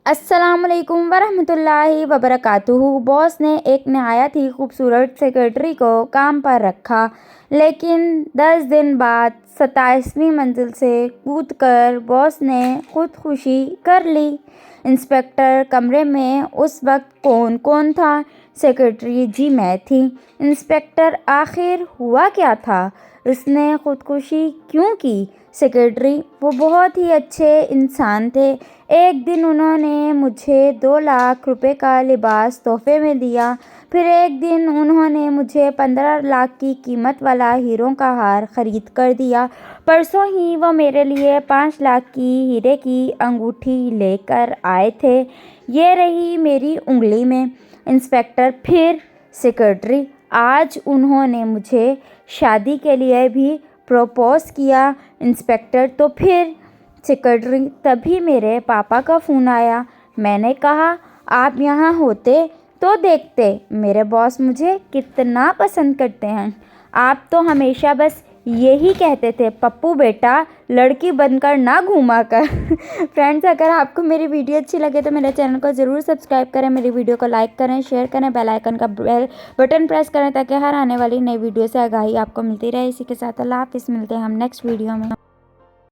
अस्सलामुअलैकुम वरहमतुल्लाहि वबरकातुहू। बॉस ने एक नहायत ही खूबसूरत सेक्रेटरी को काम पर रखा, लेकिन 10 दिन बाद 27वीं मंजिल से कूदकर बॉस ने खुदकुशी कर ली। इंस्पेक्टर कमरे में उस वक्त कौन कौन था? सेक्रेटरी जी मैं थी। इंस्पेक्टर आखिर हुआ क्या था? उसने खुदकुशी क्यों की? सेक्रेटरी वो बहुत ही अच्छे इंसान थे। एक दिन उन्होंने मुझे 2 लाख रुपए का लिबास तोहफे में दिया। फिर एक दिन उन्होंने मुझे 15 लाख की कीमत वाला हीरों का हार खरीद कर दिया। परसों ही वो मेरे लिए 5 लाख की हीरे की अंगूठी लेकर आए थे। ये रही मेरी उंगली में। इंस्पेक्टर फिर? सेक्रेटरी आज उन्होंने मुझे शादी के लिए भी प्रपोज किया। इंस्पेक्टर तो फिर? सेक्रेटरी तभी मेरे पापा का फ़ोन आया। मैंने कहा आप यहाँ होते तो देखते मेरे बॉस मुझे कितना पसंद करते हैं। आप तो हमेशा बस यही कहते थे पप्पू बेटा लड़की बनकर ना घूमा कर। फ्रेंड्स अगर आपको मेरी वीडियो अच्छी लगे तो मेरे चैनल को ज़रूर सब्सक्राइब करें, मेरी वीडियो को लाइक करें, शेयर करें, बेल आइकन का बटन प्रेस करें ताकि हर आने वाली नई वीडियो से आगाही आपको मिलती रहे। इसी के साथ अल्लाह हाफ़िज़। मिलते हैं हम नेक्स्ट वीडियो में।